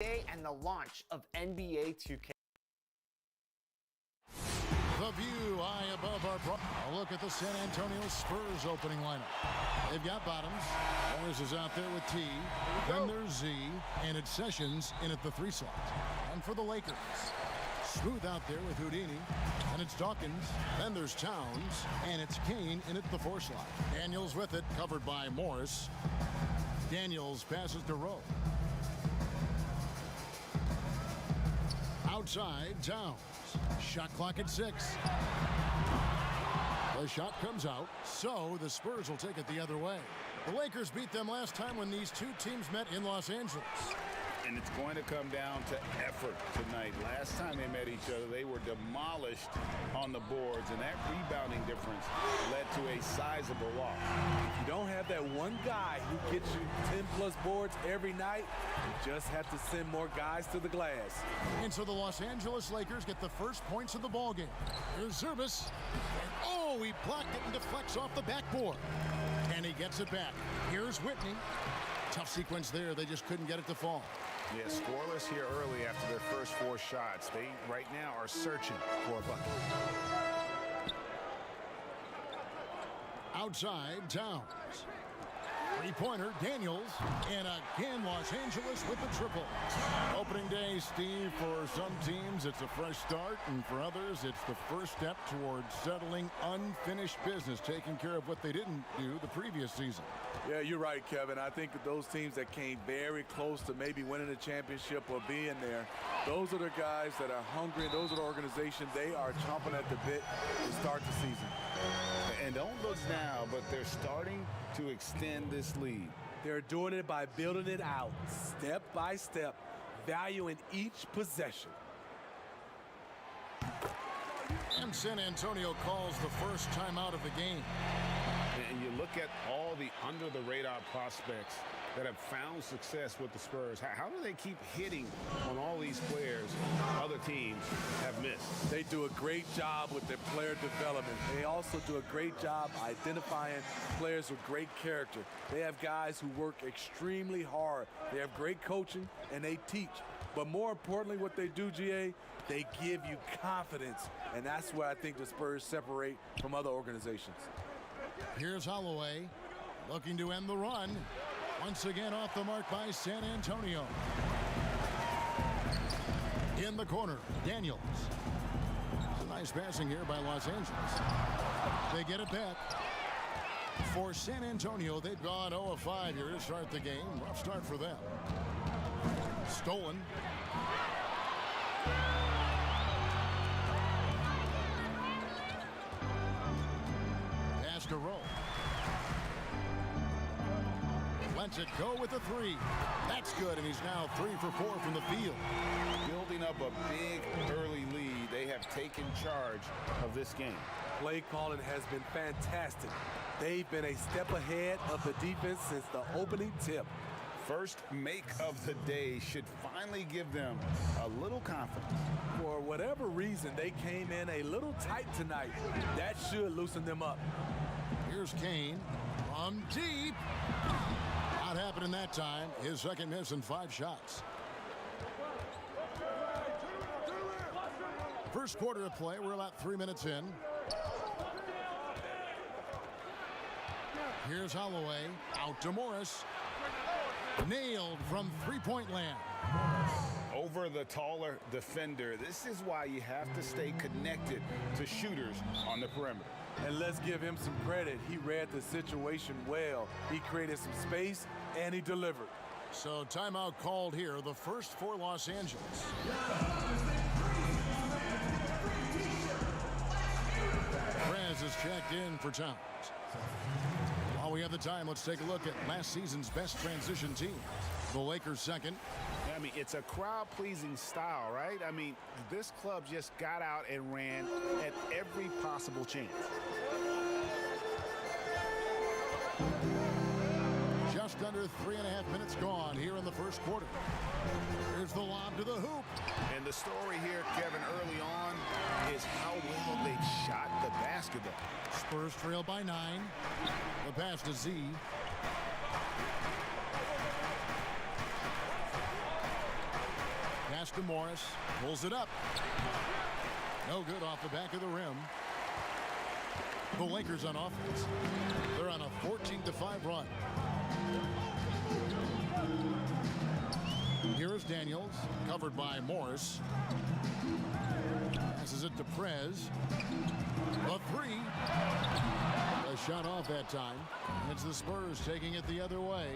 And the launch of NBA 2K. The view high above our a look at the San Antonio Spurs opening lineup. They've got Bottoms. Morris is out there with T. Then there's Z. And it's Sessions in at the 3 slot. And for the Lakers, Smooth out there with Houdini. And it's Dawkins. Then there's Towns. And it's Kane in at the 4 slot. Daniels with it, covered by Morris. Daniels passes to Rowe. Outside, Towns. Shot clock at 6. The shot comes out, so the Spurs will take it the other way. The Lakers beat them last time when these two teams met in Los Angeles. And it's going to come down to effort tonight. Last time they met each other, they were demolished on the boards, and that rebounding difference led to a sizable loss. If you don't have that one guy who gets you 10-plus boards every night, you just have to send more guys to the glass. And so the Los Angeles Lakers get the first points of the ballgame. Here's Zurbis. Oh, he blocked it and deflects off the backboard. And he gets it back. Here's Whitney. Tough sequence there. They just couldn't get it to fall. Yeah, scoreless here early after their first 4 shots. They, right now, are searching for a bucket. Outside, Towns. Three-pointer, Daniels. And again, Los Angeles with the triple. Opening day, Steve, for some teams, it's a fresh start. And for others, it's the first step towards settling unfinished business, taking care of what they didn't do the previous season. Yeah, you're right, Kevin. I think those teams that came very close to maybe winning a championship or being there, those are the guys that are hungry. Those are the organizations. They are chomping at the bit to start the season. And don't look now, but they're starting to extend this lead. They're doing it by building it out, step by step, valuing each possession. And San Antonio calls the first timeout of the game. And you look at all the under-the-radar prospects that have found success with the Spurs. How do they keep hitting on all these players other teams have missed? They do a great job with their player development. They also do a great job identifying players with great character. They have guys who work extremely hard. They have great coaching, and they teach. But more importantly, what they do, GA, they give you confidence. And that's where I think the Spurs separate from other organizations. Here's Holloway looking to end the run. Once again off the mark by San Antonio. In the corner, Daniels. Nice passing here by Los Angeles. They get it back. For San Antonio, they've gone 0 of 5 here to start the game. Rough start for them. Stolen. Pass to Rowe. Lets it go with a 3. That's good, and he's now 3 for 4 from the field. Building up a big early lead, they have taken charge of this game. Play calling has been fantastic. They've been a step ahead of the defense since the opening tip. First make of the day should finally give them a little confidence. For whatever reason, they came in a little tight tonight. That should loosen them up. Here's Kane from deep. Not happening that time. His second miss in 5 shots. First quarter of play. We're about 3 minutes in. Here's Holloway. Out to Morris. Nailed from three-point land. Over the taller defender. This is why you have to stay connected to shooters on the perimeter. And let's give him some credit. He read the situation well. He created some space, and he delivered. So timeout called here, the first for Los Angeles. Perez is checked in for Towns. While we have the time, let's take a look at last season's best transition team. The Lakers second. I mean, it's a crowd-pleasing style, right? I mean, this club just got out and ran at every possible chance. Just under 3.5 minutes gone here in the first quarter. Here's the lob to the hoop. And the story here, Kevin, early on is how well they shot the basketball. Spurs trail by 9. The pass to Z. Pass to Morris. Pulls it up. No good off the back of the rim. The Lakers on offense. They're on a 14-5 run. Here is Daniels, covered by Morris. Passes it to Prez. The three. A shot off that time. It's the Spurs taking it the other way.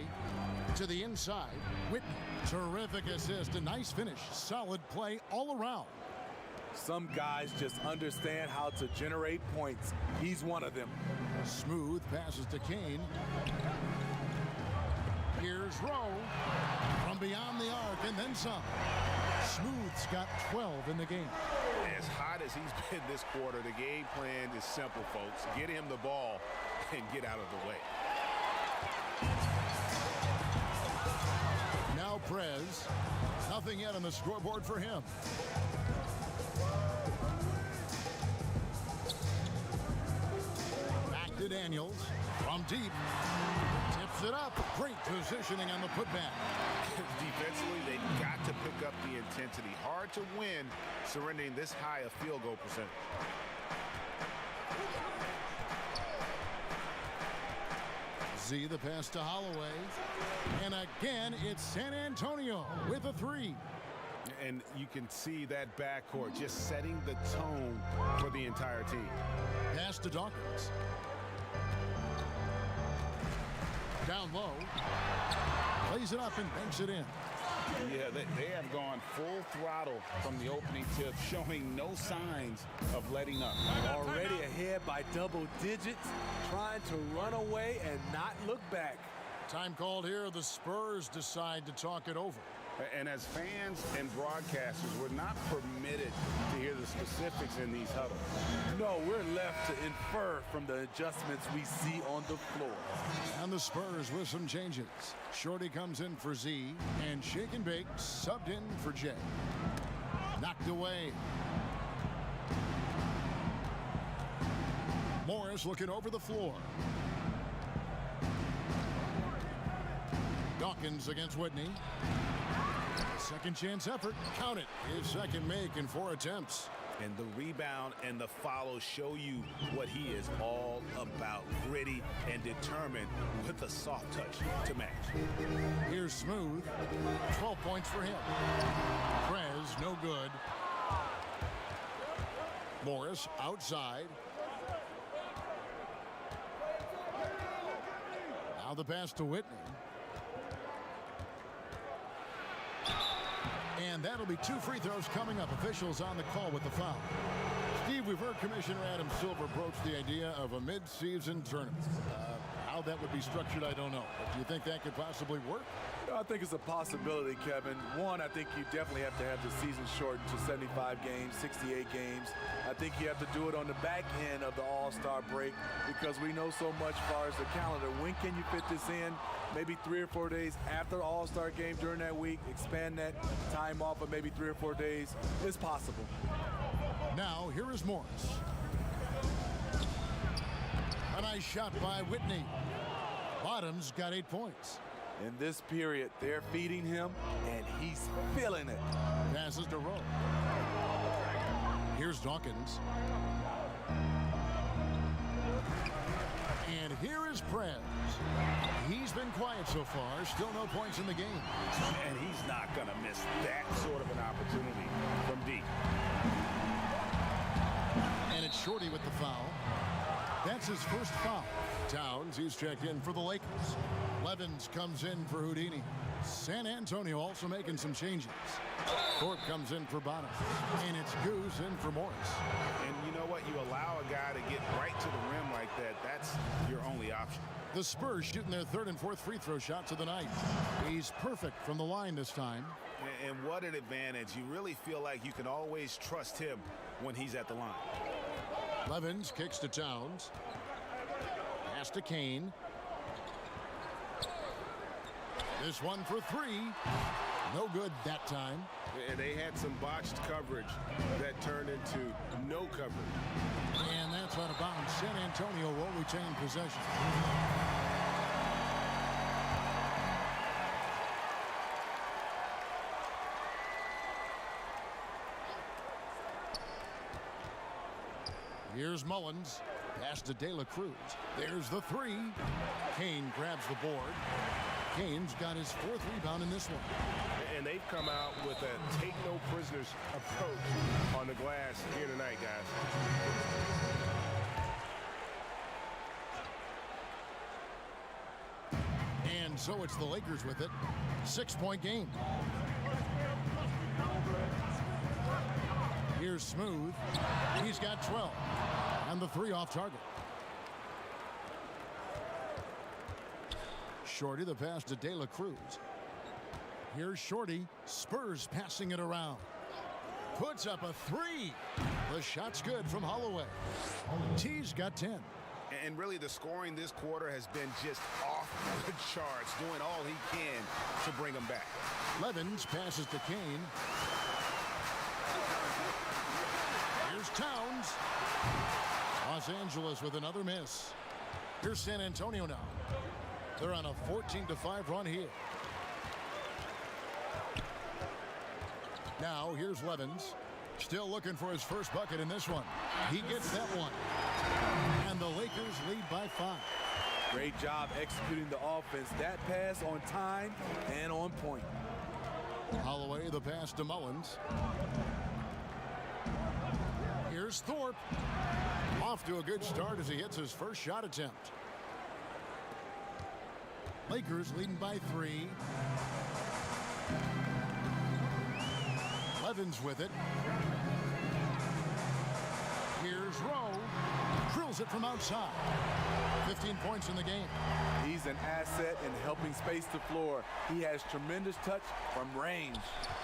To the inside. Whitney. Terrific assist. A nice finish. Solid play all around. Some guys just understand how to generate points. He's one of them. Smooth passes to Kane. Here's Rowe from beyond the arc and then some. Smooth's got 12 in the game. As hot as he's been this quarter, the game plan is simple, folks. Get him the ball and get out of the way. Now Prez. Nothing yet on the scoreboard for him. Back to Daniels from deep. Tips it up. Great positioning on the putback. Defensively, they've got to pick up the intensity. Hard to win surrendering this high a field goal percentage. Z the pass to Holloway. And again, it's San Antonio with a three. And you can see that backcourt just setting the tone for the entire team. Pass to Dawkins. Down low. Plays it up and banks it in. Yeah, they have gone full throttle from the opening tip, showing no signs of letting up. Already ahead by double digits, trying to run away and not look back. Time called here. The Spurs decide to talk it over. And as fans and broadcasters, we're not permitted to hear the specifics in these huddles. No, we're left to infer from the adjustments we see on the floor. And the Spurs with some changes. Shorty comes in for Z, and Shake and Bake subbed in for Jay. Knocked away. Morris looking over the floor. Dawkins against Whitney. Second chance effort. Count it. His second make in 4 attempts. And the rebound and the follow show you what he is all about. Gritty and determined with a soft touch to match. Here's Smooth. 12 points for him. Prez, no good. Morris outside. Now the pass to Whitney. And that'll be 2 free throws coming up. Officials on the call with the foul. Steve, we've heard Commissioner Adam Silver broach the idea of a mid-season tournament. How that would be structured, I don't know. But do you think that could possibly work? I think it's a possibility, Kevin. One, I think you definitely have to have the season shortened to 75 games, 68 games. I think you have to do it on the back end of the All-Star break because we know so much as far as the calendar. When can you fit this in? Maybe 3 or 4 days after the All-Star game during that week. Expand that time off of maybe 3 or 4 days. It's possible. Now, here is Morris. A nice shot by Whitney. Bottoms got 8 points. In this period, they're feeding him, and he's feeling it. Passes to Rowe. Here's Dawkins. And here is Prez. He's been quiet so far. Still no points in the game. And he's not going to miss that sort of an opportunity from deep. And it's Shorty with the foul. That's his first foul. Towns, he's checked in for the Lakers. Levins comes in for Houdini. San Antonio also making some changes. Thorpe comes in for Bottoms. And it's Goose in for Morris. And you know what? You allow a guy to get right to the rim like that. That's your only option. The Spurs shooting their 3rd and 4th free throw shots of the night. He's perfect from the line this time. And what an advantage. You really feel like you can always trust him when he's at the line. Levins kicks to Towns. Pass to Kane. This one for 3. No good that time. And they had some botched coverage that turned into no coverage. And that's out of bounds. San Antonio will retain possession. Here's Mullins. Pass to De La Cruz. There's the three. Kane grabs the board. Kane's got his 4th rebound in this one. And they've come out with a take-no-prisoners approach on the glass here tonight, guys. And so it's the Lakers with it. 6-point game. Here's Smooth. He's got 12. And the 3 off target. Shorty, the pass to De La Cruz. Here's Shorty. Spurs passing it around. Puts up a 3. The shot's good from Holloway. T's got 10. And really, the scoring this quarter has been just off the charts, doing all he can to bring them back. Levens passes to Kane. Here's Towns. Los Angeles with another miss. Here's San Antonio now. They're on a 14-5 run here. Now here's Levens. Still looking for his first bucket in this one. He gets that one. And the Lakers lead by 5. Great job executing the offense. That pass on time and on point. Holloway, the pass to Mullins. Here's Thorpe. Off to a good start as he hits his first shot attempt. Lakers leading by 3. Levens with it. Here's Rowe. Drills it from outside. 15 points in the game. He's an asset in helping space the floor. He has tremendous touch from range.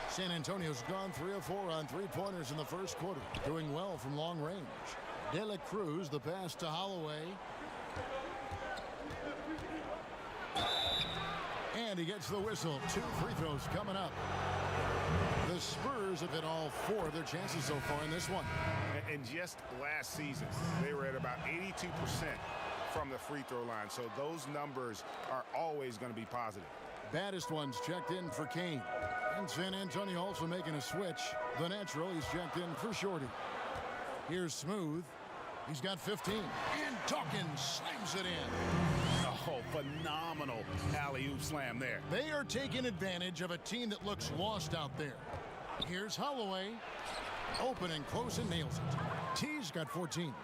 San Antonio's gone 3 of 4 on 3-pointers in the first quarter. Doing well from long range. De La Cruz, the pass to Holloway. And he gets the whistle. 2 free throws coming up. The Spurs have hit all 4 of their chances so far in this one. And just last season, they were at about 82% from the free throw line. So those numbers are always going to be positive. Baddest ones checked in for Kane. And San Antonio also making a switch. The natural, he's checked in for Shorty. Here's Smooth. He's got 15. And Dawkins slams it in. Oh, phenomenal alley-oop slam there. They are taking advantage of a team that looks lost out there. Here's Holloway. Open and close and nails it. T's got 14.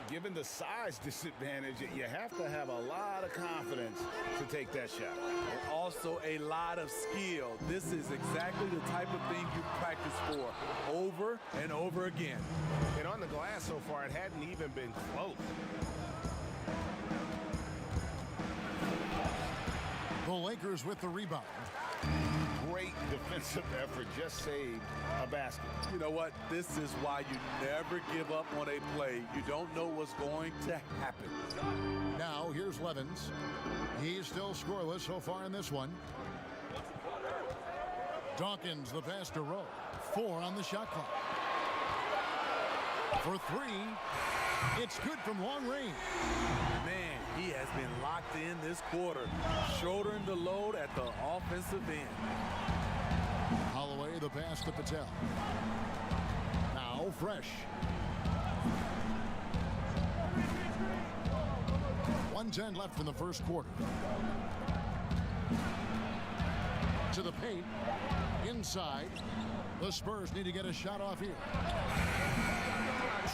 Given the size disadvantage, you have to have a lot of confidence to take that shot. And also a lot of skill. This is exactly the type of thing you practice for over and over again. And on the glass so far, it hadn't even been close. The Lakers with the rebound. Great defensive effort, just saved a basket. You know what? This is why you never give up on a play. You don't know what's going to happen. Now here's Levens. He's still scoreless so far in this one. Dawkins, the pass to Rowe. 4 on the shot clock. For 3, it's good from long range. Man, he has been locked in this quarter, shouldering the load at the offensive end. Holloway, the pass to Patel. Now Fresh. 1:10 left in the first quarter. To the paint. Inside. The Spurs need to get a shot off here.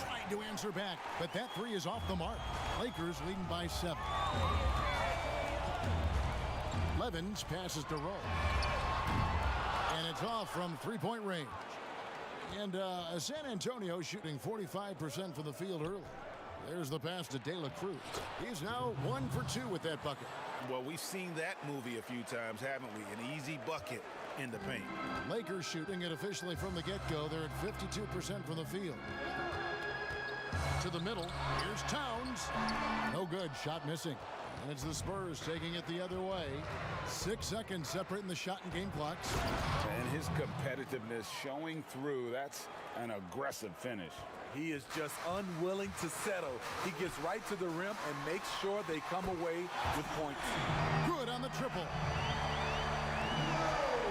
Trying to answer back, but that 3 is off the mark. Lakers leading by 7. Levens passes to Rowe. And it's off from 3-point range. And San Antonio shooting 45% from the field early. There's the pass to De La Cruz. He's now 1 for 2 with that bucket. Well, we've seen that movie a few times, haven't we? An easy bucket in the paint. Lakers shooting it officially from the get-go. They're at 52% from the field. To the middle. Here's Towns. No good. Shot missing. And it's the Spurs taking it the other way. 6 seconds separating the shot and game clocks. And his competitiveness showing through. That's an aggressive finish. He is just unwilling to settle. He gets right to the rim and makes sure they come away with points. Good on the triple.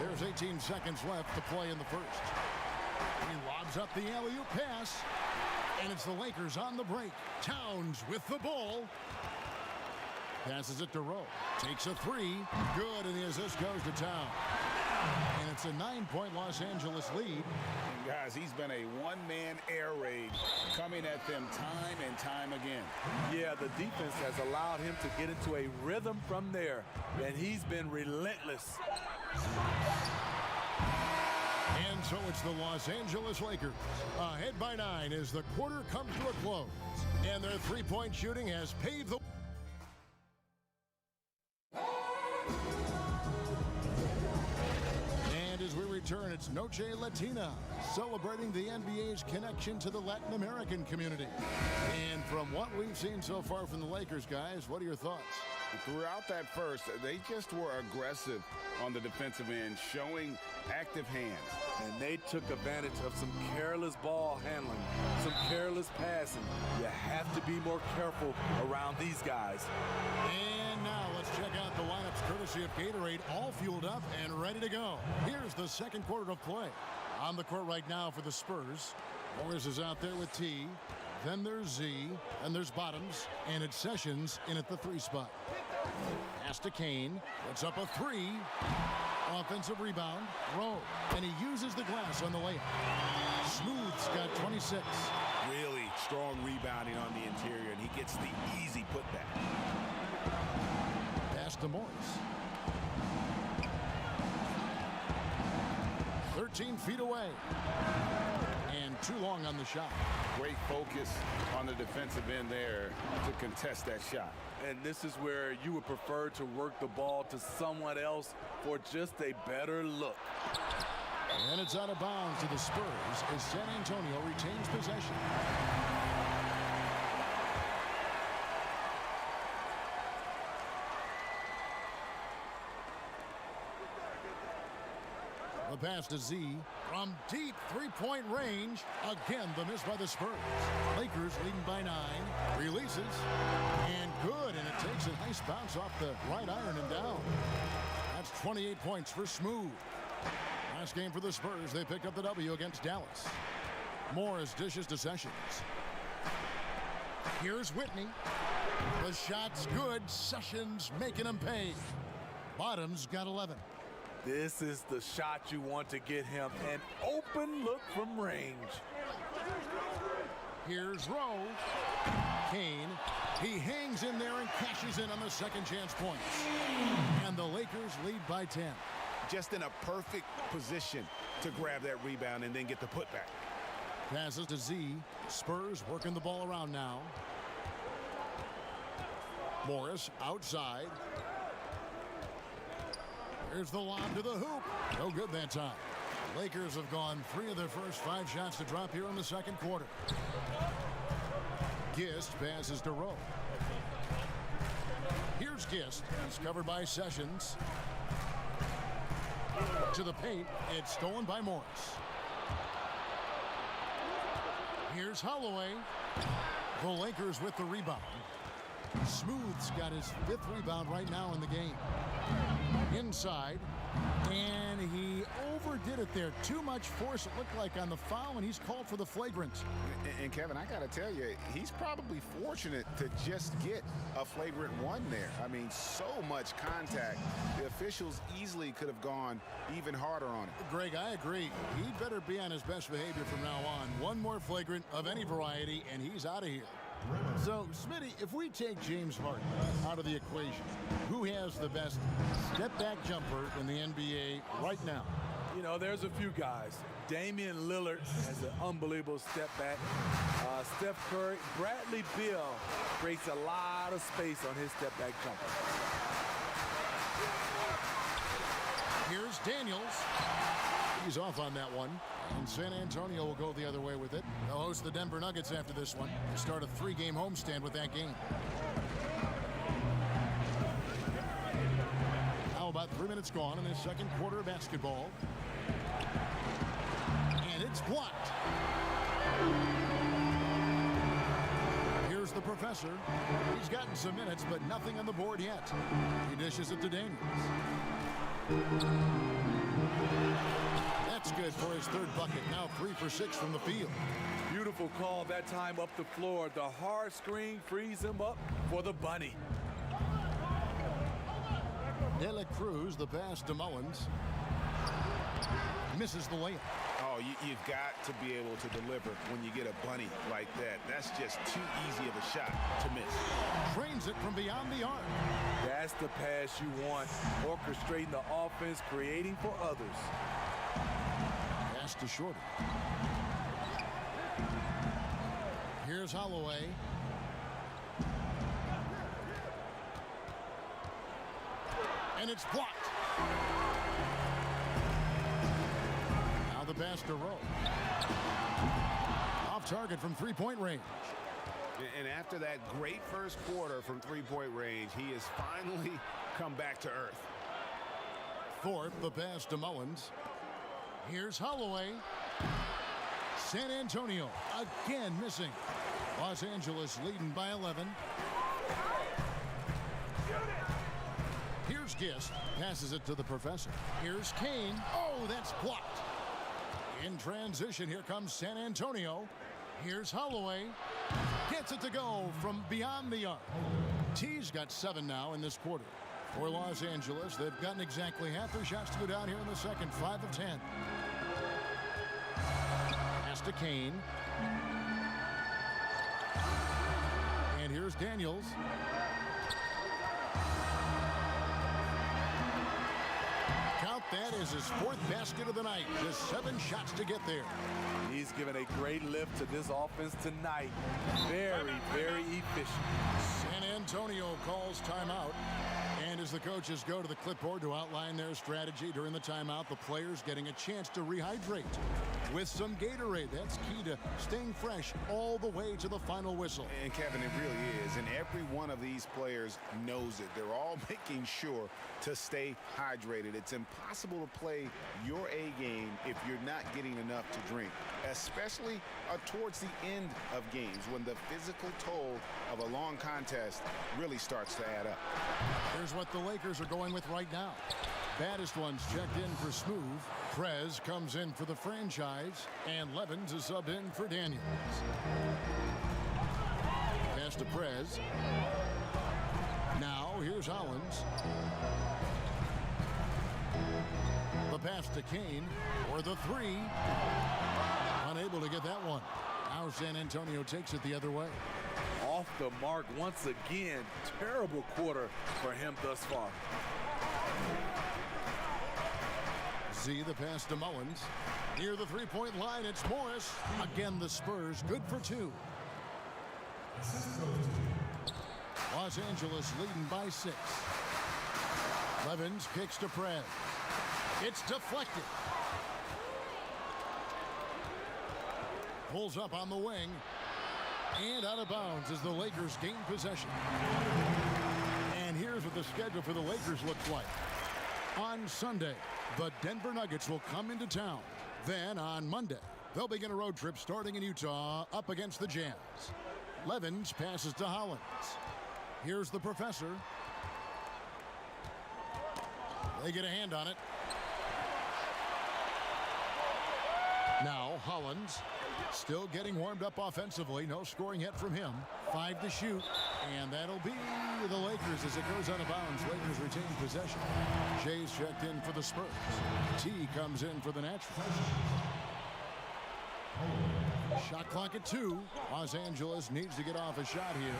There's 18 seconds left to play in the first. He lobs up the alley-oop pass. And it's the Lakers on the break. Towns with the ball. Passes it to Rowe. Takes a three. Good, and the assist goes to Towns. And it's a 9-point Los Angeles lead. And guys, he's been a one-man air raid coming at them time and time again. Yeah, the defense has allowed him to get into a rhythm from there, and he's been relentless. And so it's the Los Angeles Lakers ahead by 9 as the quarter comes to a close. And their three-point shooting has paved the return, it's Noche Latina, celebrating the NBA's connection to the Latin American community. And from what we've seen so far from the Lakers, guys, what are your thoughts? Throughout that first, they just were aggressive on the defensive end, showing active hands. And they took advantage of some careless ball handling, some careless passing. You have to be more careful around these guys. And now let's check out the lineups courtesy of Gatorade, all fueled up and ready to go. Here's the second quarter of play. On the court right now for the Spurs. Morris is out there with T. Then there's Z, and there's Bottoms, and it's Sessions in at the 3 spot. Pass to Kane, puts up a 3. Offensive rebound, Rowe, and he uses the glass on the layup. Smooth's got 26. Really strong rebounding on the interior, and he gets the easy putback. Pass to Morris. 13 feet away. And too long on the shot. Great focus on the defensive end there to contest that shot. And this is where you would prefer to work the ball to someone else for just a better look. And it's out of bounds to the Spurs as San Antonio retains possession. The pass to Z from deep three-point range. Again, the miss by the Spurs. Lakers leading by 9. Releases. And good. And it takes a nice bounce off the right iron and down. That's 28 points for Smooth. Last game for the Spurs. They picked up the W against Dallas. Morris dishes to Sessions. Here's Whitney. The shot's good. Sessions making him pay. Bottoms got 11. This is the shot you want to get him. An open look from range. Here's Rowe. Kane. He hangs in there and cashes in on the second chance points. And the Lakers lead by 10. Just in a perfect position to grab that rebound and then get the putback. Passes to Z. Spurs working the ball around now. Morris outside. Here's the lob to the hoop. No good that time. Lakers have gone 3 of their first 5 shots to drop here in the second quarter. Gist passes to Rowe. Here's Gist. He's covered by Sessions. To the paint. It's stolen by Morris. Here's Holloway. The Lakers with the rebound. Smooth's got his 5th rebound right now in the game. Inside, and he overdid it there. Too much force, it looked like, on the foul, and he's called for the flagrant. And Kevin, I got to tell you, he's probably fortunate to just get a flagrant 1 there. I mean, so much contact. The officials easily could have gone even harder on it. Greg, I agree. He'd better be on his best behavior from now on. One more flagrant of any variety, and he's out of here. So, Smitty, if we take James Harden out of the equation, who has the best step-back jumper in the NBA right now? You know, there's a few guys. Damian Lillard has an unbelievable step back. Steph Curry, Bradley Beal creates a lot of space on his step back jumper. Here's Daniels. He's off on that one. And San Antonio will go the other way with it. They'll host the Denver Nuggets after this one. Start a 3-game homestand with that game. Now about 3 minutes gone in this second quarter of basketball. And it's blocked. Here's the professor. He's gotten some minutes, but nothing on the board yet. He dishes it to Daniels. That's That's good for his third bucket. Now 3 for 6 from the field. Beautiful call that time up the floor. The hard screen frees him up for the bunny. De La Cruz, the pass to Mullins. Misses the layup. Oh, you've got to be able to deliver when you get a bunny like that. That's just too easy of a shot to miss. Drains it from beyond the arc. That's the pass you want. Orchestrating the offense, creating for others. Pass to Shorter. Here's Holloway. And it's blocked. Now the pass to Rowe. Off target from three-point range. And after that great first quarter from three-point range, he has finally come back to earth. Thorpe, the pass to Mullins. Here's Holloway. San Antonio again missing. Los Angeles leading by 11. Here's Gist. Passes it to the professor. Here's Kane. Oh, that's blocked. In transition, here comes San Antonio. Here's Holloway. Gets it to go from beyond the arc. T's got 7 now in this quarter. For Los Angeles, they've gotten exactly half their shots to go down here in the second. 5 of 10. Pass to Kane. And here's Daniels. Count that as his 4th basket of the night. Just 7 shots to get there. He's given a great lift to this offense tonight. Very, very efficient. San Antonio calls timeout. And as the coaches go to the clipboard to outline their strategy during the timeout, the players getting a chance to rehydrate with some Gatorade. That's key to staying fresh all the way to the final whistle. And Kevin, it really is. And every one of these players knows it. They're all making sure to stay hydrated. It's impossible to play your A game if you're not getting enough to drink, especially towards the end of games when the physical toll of a long contest really starts to add up. Here's what the Lakers are going with right now. Baddest ones checked in for Smooth. Prez comes in for the franchise. And Levens is subbed in for Daniels. Pass to Prez. Now here's Hollins. The pass to Kane for the 3. Unable to get that one. Now San Antonio takes it the other way. Off the mark once again. Terrible quarter for him thus far. Z, the pass to Mullins. Near the three-point line, it's Morris. Again, the Spurs good for 2. Los Angeles leading by 6. Levens kicks to Prez. It's deflected. Pulls up on the wing. And out of bounds as the Lakers gain possession. And here's what the schedule for the Lakers looks like. On Sunday, the Denver Nuggets will come into town. Then on Monday, they'll begin a road trip starting in Utah up against the Jazz. Levens passes to Hollins. Here's the professor. They get a hand on it. Now Hollins still getting warmed up offensively. No scoring yet from him. 5 to shoot. And that'll be the Lakers as it goes out of bounds. Lakers retain possession. Jay's checked in for the Spurs. T comes in for the Naturals. Shot clock at 2. Los Angeles needs to get off a shot here.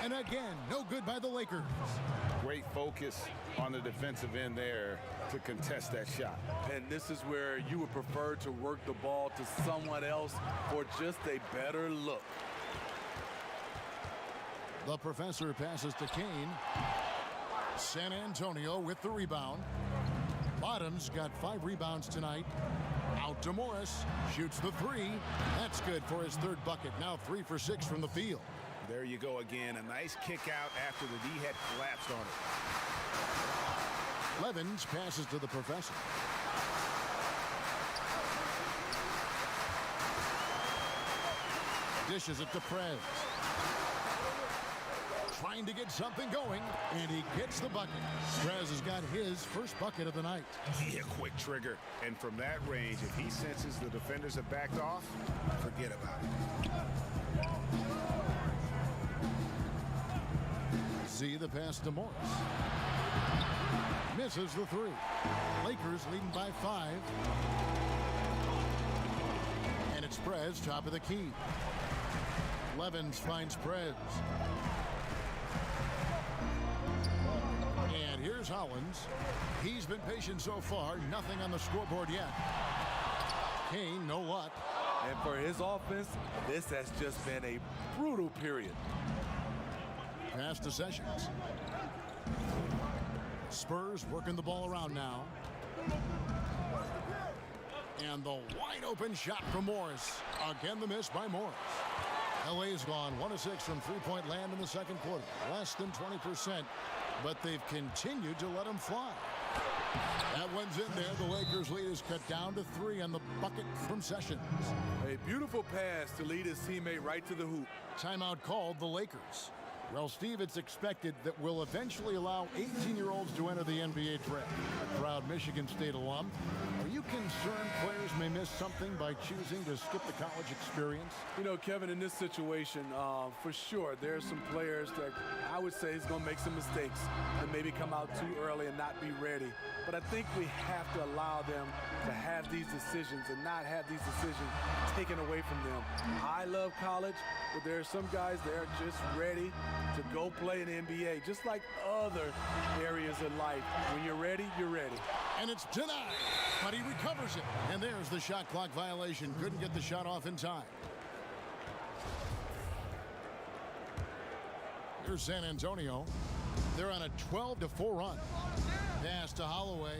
And again, no good by the Lakers. Great focus on the defensive end there to contest that shot. And this is where you would prefer to work the ball to someone else for just a better look. The professor passes to Kane. San Antonio with the rebound. Bottoms got 5 rebounds tonight. Out to Morris. Shoots the 3. That's good for his 3rd bucket. Now 3 for 6 from the field. There you go again. A nice kick out after the D had collapsed on it. Levens passes to the professor. Dishes it to Prez. trying to get something going, and he gets the bucket. Perez has got his first bucket of the night. Yeah, quick trigger. And from that range, if he senses the defenders have backed off, forget about it. Z the pass to Morris. Misses the three. Lakers leading by 5. And it's Perez, top of the key. Levens finds Perez. And here's Hollins. He's been patient so far. Nothing on the scoreboard yet. Kane, no luck. And for his offense, this has just been a brutal period. Pass to Sessions. Spurs working the ball around now. And the wide open shot from Morris. Again, the miss by Morris. LA's gone 1 of 6 from three-point land in the second quarter. Less than 20%, but they've continued to let them fly. That one's in there. The Lakers lead is cut down to 3 on the bucket from Sessions. A beautiful pass to lead his teammate right to the hoop. Timeout called the Lakers. Well, Steve, it's expected that we'll eventually allow 18-year-olds to enter the NBA draft. A proud Michigan State alum. Are you concerned players may miss something by choosing to skip the college experience? You know, Kevin, in this situation, for sure, there's some players that I would say is going to make some mistakes and maybe come out too early and not be ready. But I think we have to allow them to have these decisions and not have these decisions taken away from them. I love college, but there are some guys that are just ready to go play in the NBA, just like other areas of life. When you're ready, you're ready. And it's denied, but he recovers it. And there's the shot clock violation. Couldn't get the shot off in time. Here's San Antonio. They're on a 12-4 run. Pass to Holloway.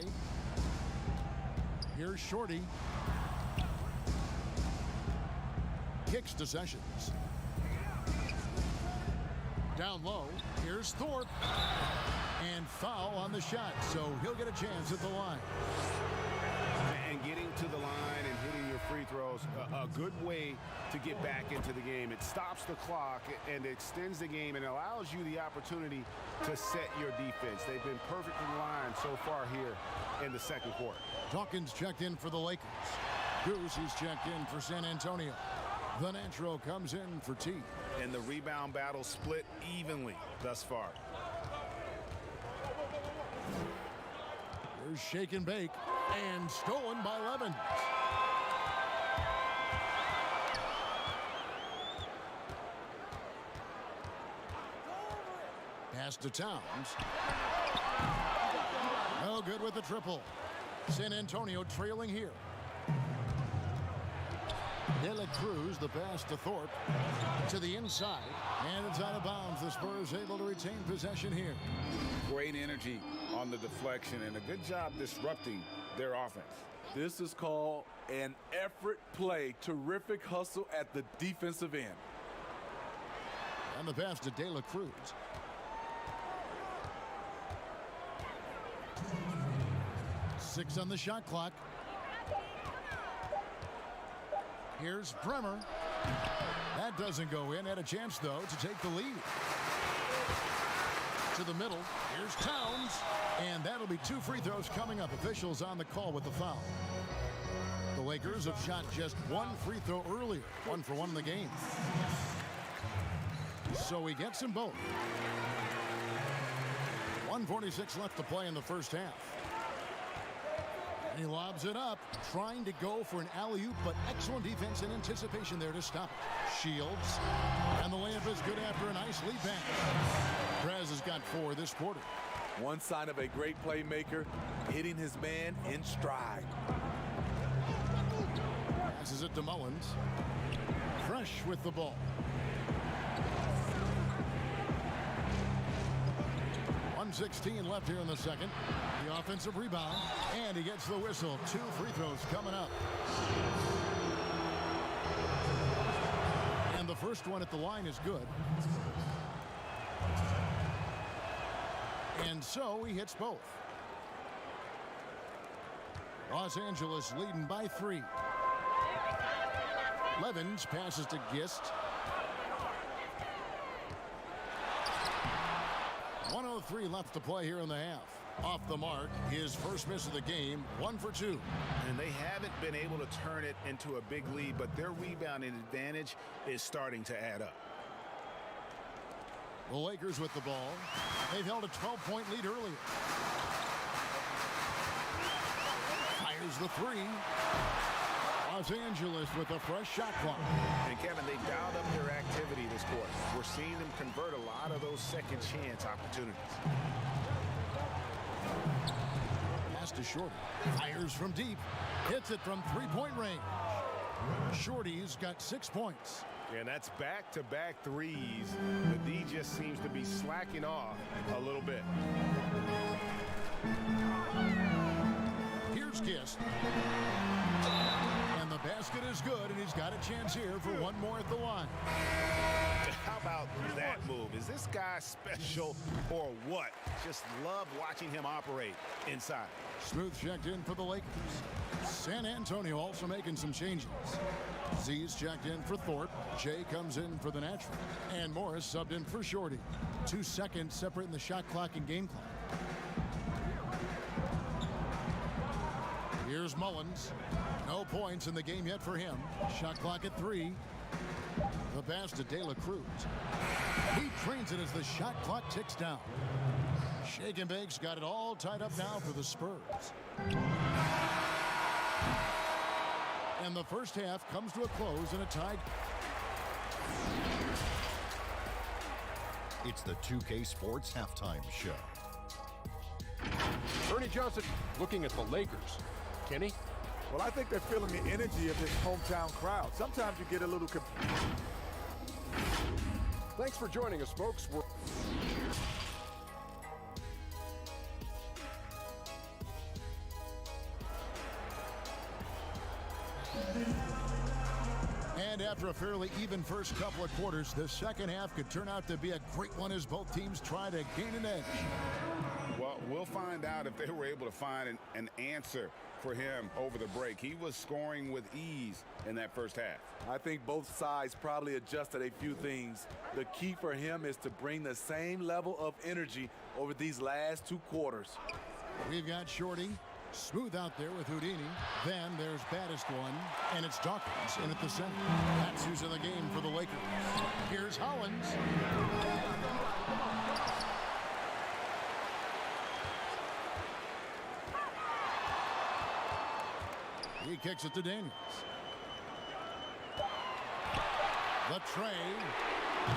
Here's Shorty. Kicks to Sessions. Down low. Here's Thorpe. And foul on the shot, so he'll get a chance at the line. And getting to the line and hitting your free throws, a good way to get back into the game. It stops the clock and extends the game and allows you the opportunity to set your defense. They've been perfect in line so far here in the second quarter. Dawkins checked in for the Lakers. Goose, he's checked in for San Antonio. The Natural comes in for T. And the rebound battle split evenly thus far. There's shake and bake. And stolen by Levens. Pass to Towns. No good with the triple. San Antonio trailing here. De La Cruz, the pass to Thorpe. To the inside. And it's out of bounds. The Spurs able to retain possession here. Great energy on the deflection and a good job disrupting their offense. This is called an effort play. Terrific hustle at the defensive end. And the pass to De La Cruz. Six on the shot clock. Here's Bremer. That doesn't go in. Had a chance, though, to take the lead. To the middle. Here's Towns. And that'll be 2 free throws coming up. Officials on the call with the foul. The Lakers have shot just 1 free throw earlier. 1 for 1 in the game. So he gets them both. 1:46 left to play in the first half. And he lobs it up, trying to go for an alley-oop, but excellent defense and anticipation there to stop it. Shields. And the layup is good after a nice lead back. Perez has got 4 this quarter. One sign of a great playmaker, hitting his man in stride. Passes it to Mullins. Fresh with the ball. 1:16 left here in the second. The offensive rebound, and he gets the whistle. 2 free throws coming up. And the first one at the line is good. And so he hits both. Los Angeles leading by 3. Levens passes to Gist. 1:03 left to play here in the half. Off the mark, his first miss of the game, 1 for 2. And they haven't been able to turn it into a big lead, but their rebounding advantage is starting to add up. The Lakers with the ball. They've held a 12-point lead earlier. Fires the three. Los Angeles with a fresh shot clock. And Kevin, they've dialed up their activity this quarter. We're seeing them convert a lot of those second chance opportunities. Pass to Shorty. Fires from deep. Hits it from three-point range. Shorty's got 6 points. And that's back-to-back threes. The D just seems to be slacking off a little bit. Here's Kiss. And the basket is good, and he's got a chance here for one more at the line. How about that move? Is this guy special or what? Just love watching him operate inside. Smooth checked in for the Lakers. San Antonio also making some changes. Z's checked in for Thorpe. Jay comes in for the natural. And Morris subbed in for Shorty. 2 seconds separating the shot clock and game clock. Here's Mullins. No points in the game yet for him. Shot clock at 3. The pass to De La Cruz. He trains it as the shot clock ticks down. Shake and Bake's got it all tied up now for the Spurs. And the first half comes to a close in a tie. It's the 2K Sports Halftime Show. Ernie Johnson looking at the Lakers. Kenny? Well, I think they're feeling the energy of this hometown crowd. Sometimes you get a little... Thanks for joining us, folks. And after a fairly even first couple of quarters, the second half could turn out to be a great one as both teams try to gain an edge. Well, we'll find out if they were able to find an answer for him over the break. He was scoring with ease in that first half. I think both sides probably adjusted a few things. The key for him is to bring the same level of energy over these last 2 quarters. We've got Shorty. Smooth out there with Houdini. Then there's baddest one, and it's Dawkins in at the center. That's who's in the game for the Lakers. Here's Hollins. He kicks it to Daniels. The tray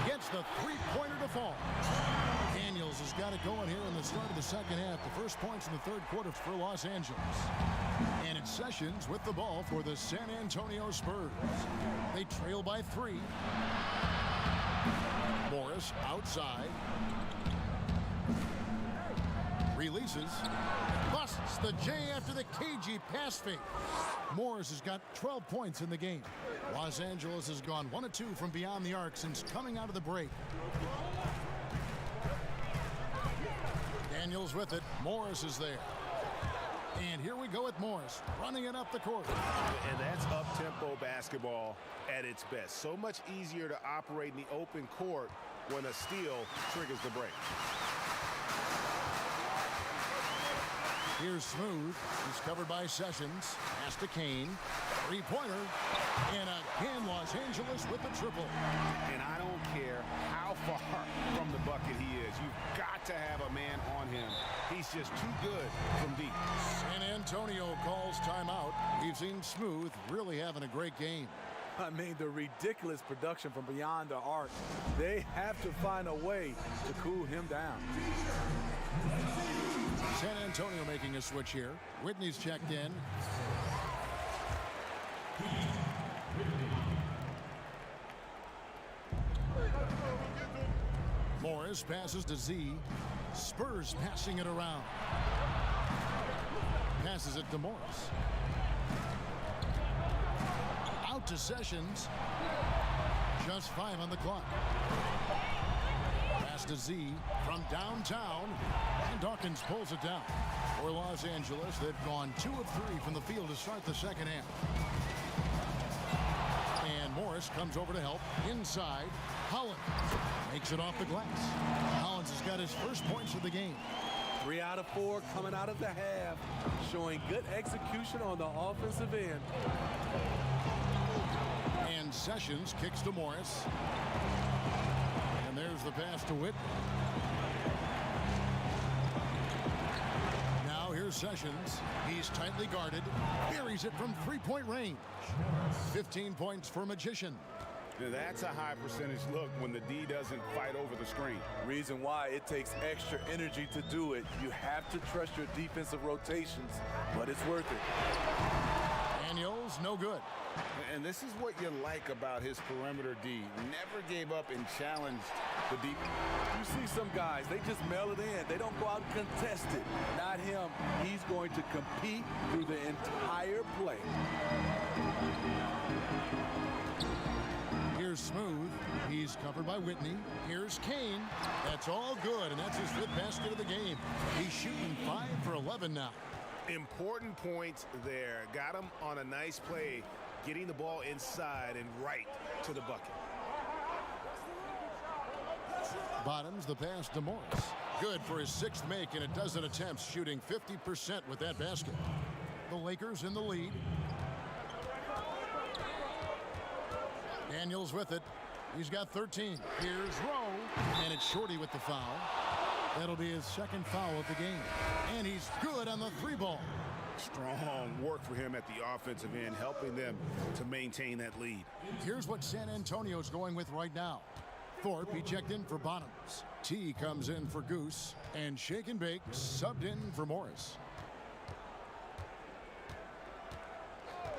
gets the three-pointer to fall. Daniels has got it going here in the start of the second half. The first points in the third quarter for Los Angeles. And it's Sessions with the ball for the San Antonio Spurs. They trail by 3. Morris outside. Releases. Busts the J after the cagey pass fake. Morris has got 12 points in the game. Los Angeles has gone 1 of 2 from beyond the arc since coming out of the break. Daniels with it. Morris is there. And here we go with Morris running it up the court. And that's up-tempo basketball at its best. So much easier to operate in the open court when a steal triggers the break. Here's Smooth. He's covered by Sessions. Pass to Kane. Three-pointer. And again, Los Angeles with the triple. And I don't care how far from the bucket he is. You've got to have a man on him. He's just too good from deep. San Antonio calls timeout. We've seen Smooth really having a great game. I mean, the ridiculous production from beyond the arc. They have to find a way to cool him down. San Antonio making a switch here. Whitney's checked in. Morris passes to Z. Spurs passing it around. Passes it to Morris. Out to Sessions. Just 5 on the clock. Pass to Z from downtown. And Dawkins pulls it down. For Los Angeles, they've gone 2 of 3 from the field to start the second half. And Morris Morris comes over to help. Inside, Hollins makes it off the glass. Hollins has got his first points of the game. 3 out of 4 coming out of the half, showing good execution on the offensive end. And Sessions kicks to Morris. And there's the pass to Whit. Now here's Sessions. He's tightly guarded. Buries it from three-point range. 15 points for Magician. Now, that's a high percentage look when the D doesn't fight over the screen. Reason why it takes extra energy to do it. You have to trust your defensive rotations, but it's worth it. Daniels, no good. And this is what you like about his perimeter D. Never gave up and challenged the deep. You see some guys, they just mail it in. They don't go out and contest it. Not him. He's going to compete through the entire play. Here's Smooth. He's covered by Whitney. Here's Kane. That's all good, and that's his 5th basket of the game. He's shooting 5 for 11 now. Important points there. Got him on a nice play, getting the ball inside and right to the bucket. Bottoms the pass to Morris. Good for his 6th make and a dozen attempts, shooting 50% with that basket. The Lakers in the lead. Daniels with it. He's got 13. Here's Rowe, and it's Shorty with the foul. That'll be his 2nd foul of the game. And he's good on the 3-ball. Strong work for him at the offensive end, helping them to maintain that lead. Here's what San Antonio's going with right now. Thorpe, he checked in for Bottoms. T comes in for Goose. And Shake and Bake subbed in for Morris.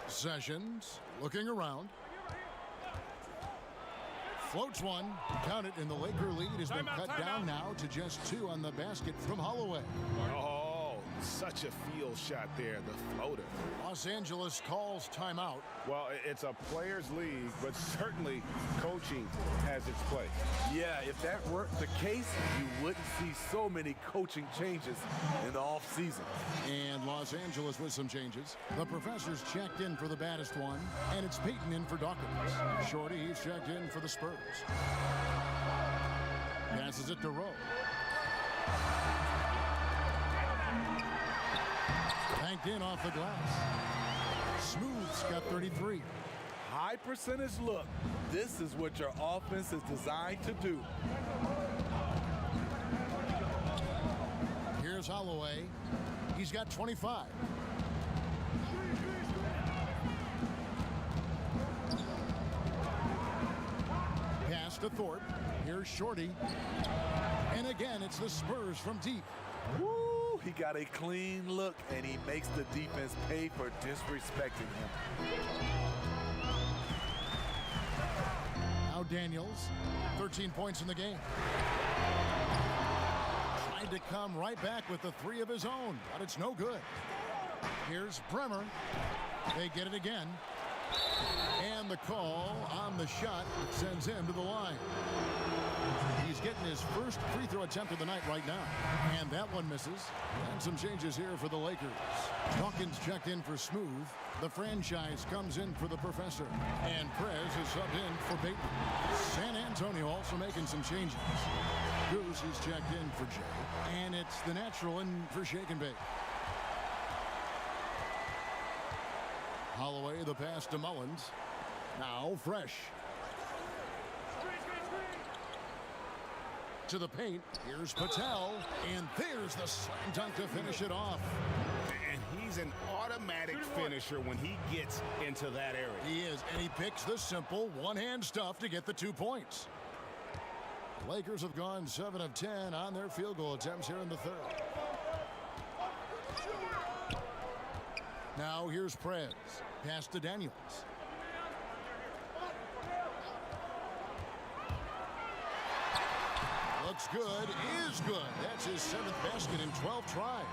Sessions looking around. Floats one. Count it, and the Laker lead has been cut down now to just 2 on the basket from Holloway. Oh, such a field shot there, the floater. Los Angeles calls timeout. Well, it's a players' league, but certainly coaching has its place. Yeah, if that weren't the case, you wouldn't see so many coaching changes in the offseason. And Los Angeles with some changes. The professor's checked in for the baddest one, and it's Peyton in for Dawkins. Shorty, he's checked in for the Spurs. Passes it to Rowe. Banked in off the glass. Smooth's got 33. High percentage look. This is what your offense is designed to do. Here's Holloway. He's got 25. Pass to Thorpe. Here's Shorty. And again, it's the Spurs from deep. Woo, he got a clean look, and he makes the defense pay for disrespecting him. Now Daniels, 13 points in the game. Tried to come right back with the 3 of his own, but it's no good. Here's Bremer. They get it again. And the call on the shot that sends him to the line. He's getting his first free throw attempt of the night right now. And that one misses. And some changes here for the Lakers. Dawkins checked in for Smooth. The franchise comes in for the professor. And Prez is subbed in for Peyton. San Antonio also making some changes. Goose is checked in for Jay. And it's the natural in for Shake and Bake. Holloway, the pass to Mullins. Now Fresh. To the paint. Here's Patel. And there's the slam dunk to finish it off. And he's an automatic finisher when he gets into that area. He is, and he picks the simple one-hand stuff to get the 2 points. The Lakers have gone 7 of 10 on their field goal attempts here in the 3rd. Now here's Prez. Pass to Daniels. Looks good, is good. That's his 7th basket in 12 tries.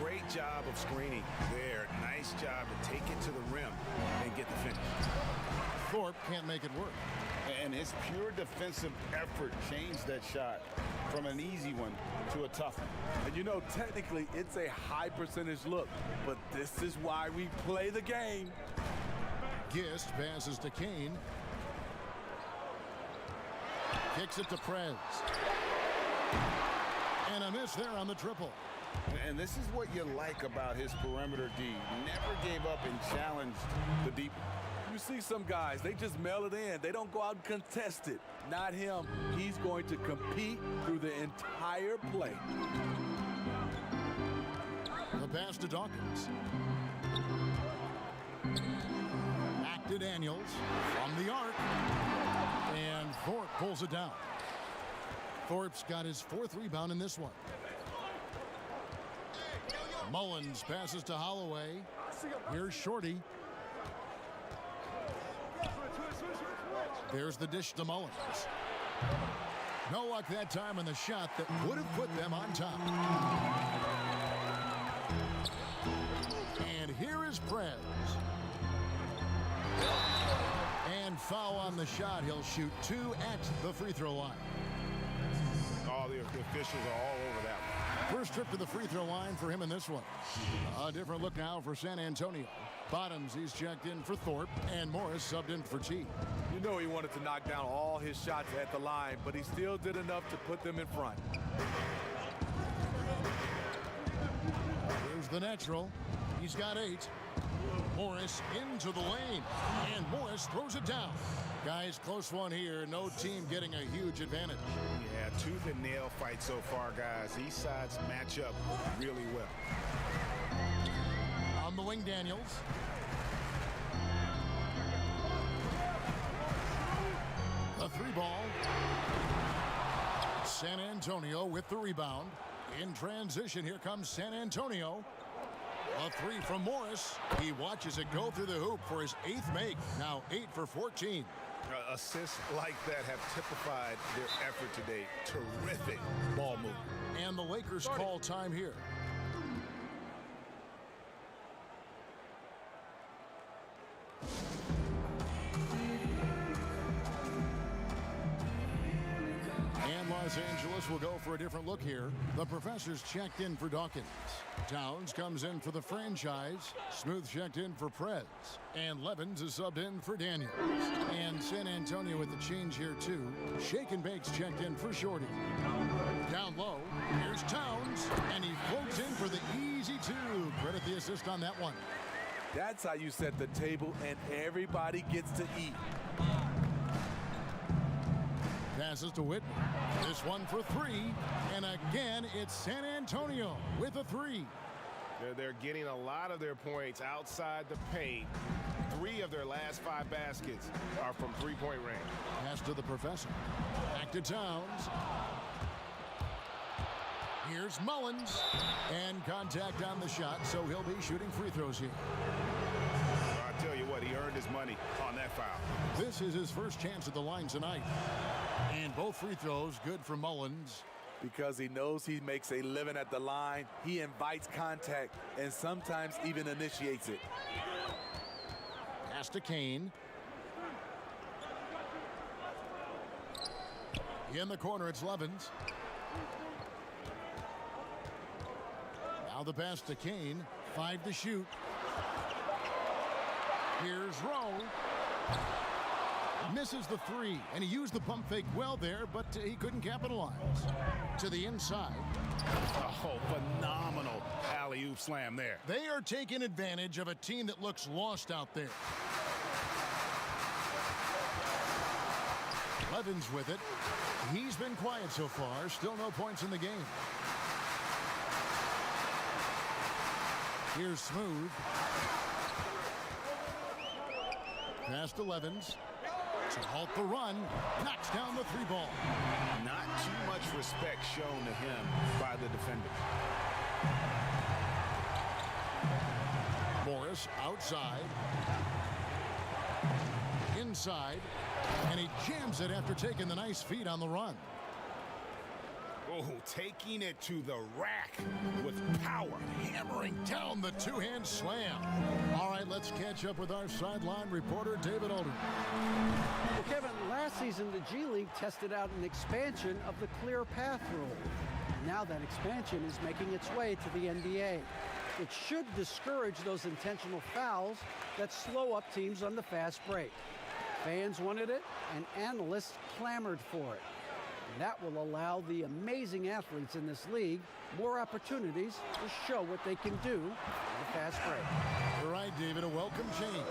Great job of screening there. Nice job to take it to the rim and get the finish. Thorpe can't make it work. And his pure defensive effort changed that shot from an easy one to a tough one. And you know, technically, it's a high percentage look, but this is why we play the game. Gist passes to Kane. Kicks it to Prez. And a miss there on the triple. And this is what you like about his perimeter D. Never gave up and challenged the deep. You see some guys, they just mail it in. They don't go out and contest it. Not him. He's going to compete through the entire play. The pass to Dawkins. Back to Daniels from the arc. And Thorpe pulls it down. Thorpe's got his 4th rebound in this one. Mullins passes to Holloway. Here's Shorty. There's the dish to Mullins. No luck that time on the shot that would have put them on top. And here is Prez. And foul on the shot. He'll shoot 2 at the free throw line. All the officials are all over that one. First trip to the free throw line for him in this one. A different look now for San Antonio. Bottoms, he's checked in for Thorpe, and Morris subbed in for T. You know he wanted to knock down all his shots at the line, but he still did enough to put them in front. Here's the natural. He's got 8. Morris into the lane, and Morris throws it down. Guys, close one here. No team getting a huge advantage. Yeah, tooth and nail fight so far, guys. These sides match up really well. On the wing, Daniels. The 3 ball. San Antonio with the rebound. In transition, here comes San Antonio. A 3 from Morris. He watches it go through the hoop for his 8th make. Now 8 for 14. Assists like that have typified their effort today. Terrific ball movement. And the Lakers call time here. And Los Angeles will go for a different look here. The professor's checked in for Dawkins. Towns comes in for the franchise. Smooth checked in for Prez. And Levins is subbed in for Daniels. And San Antonio with the change here too. Shake and Bake's checked in for Shorty. Down low, here's Towns. And he floats in for the easy 2. Credit the assist on that one. That's how you set the table and everybody gets to eat. Passes to Whitman. This one for 3. And again, it's San Antonio with a 3. They're getting a lot of their points outside the paint. 3 of their last 5 baskets are from three-point range. Pass to the professor. Back to Towns. Here's Mullins. And contact on the shot, so he'll be shooting free throws here. I tell you what, he earned his money on that foul. This is his first chance at the line tonight. And both free throws good for Mullins. Because he knows he makes a living at the line, he invites contact and sometimes even initiates it. Pass to Kane. In the corner, it's Levins. Now the pass to Kane. 5 to shoot. Here's Rowe. Misses the 3, and he used the pump fake well there, but he couldn't capitalize. To the inside. Oh, phenomenal alley-oop slam there. They are taking advantage of a team that looks lost out there. Levins with it. He's been quiet so far. Still no points in the game. Here's Smooth. Pass to Levins. To halt the run, knocks down the 3 ball. Not too much respect shown to him by the defender. Morris outside. Inside. And he jams it after taking the nice feed on the run. Oh, taking it to the rack with power. Hammering down the 2-hand slam. All right, let's catch up with our sideline reporter, David Alden. Well, Kevin, last season the G League tested out an expansion of the clear path rule. Now that expansion is making its way to the NBA. It should discourage those intentional fouls that slow up teams on the fast break. Fans wanted it, and analysts clamored for it. That will allow the amazing athletes in this league more opportunities to show what they can do in the fast break. All right, David, a welcome change.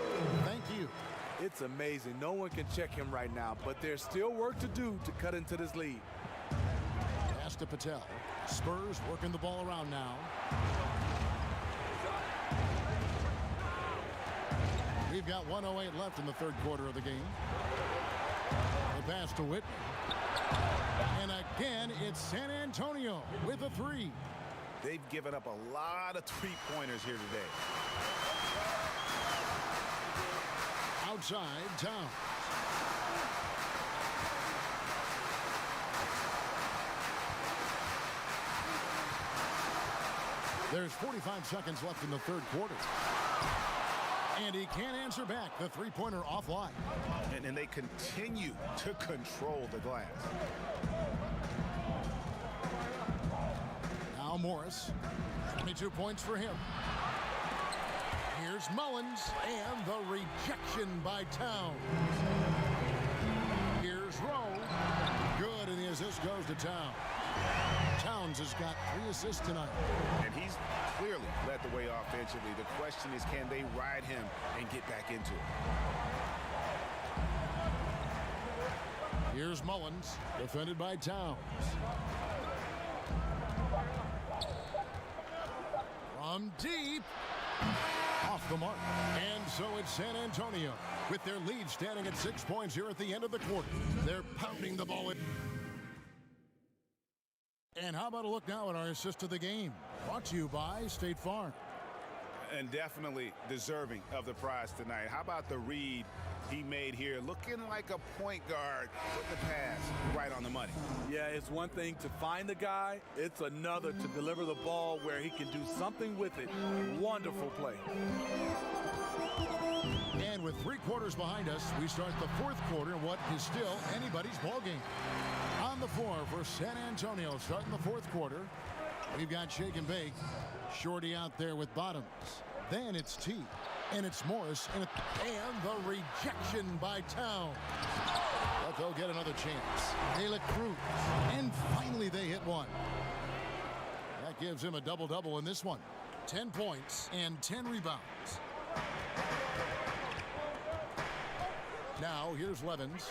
Thank you. It's amazing. No one can check him right now, but there's still work to do to cut into this lead. Pass to Patel. Spurs working the ball around now. We've got 1:08 left in the third quarter of the game. The pass to Whitney. And again, it's San Antonio with a three. They've given up a lot of three-pointers here today. Outside, Towns. There's 45 seconds left in the third quarter. And he can't answer back. The three-pointer offline. And they continue to control the glass. Now Morris. 22 points for him. Here's Mullins. And the rejection by Towns. Here's Rowe. Good, and the assist goes to Towns. Towns has got 3 assists tonight. And he's clearly led the way offensively. The question is, can they ride him and get back into it? Here's Mullins, defended by Towns. From deep. Off the mark. And so it's San Antonio with their lead standing at 6 points here at the end of the quarter. They're pounding the ball in. And how about a look now at our assist of the game? Brought to you by State Farm. And definitely deserving of the prize tonight. How about the read he made here? Looking like a point guard with the pass right on the money. Yeah, it's one thing to find the guy. It's another to deliver the ball where he can do something with it. Wonderful play. And with 3 quarters behind us, we start the fourth quarter in what is still anybody's ball game. On the floor for San Antonio, starting the fourth quarter, we've got Shake and Bake. Shorty out there with Bottoms. Then it's T. And it's Morris. And the rejection by Towns. But they'll get another chance. They look through. And finally they hit one. That gives him a double-double in this one. 10 points and 10 rebounds. Now here's Levens.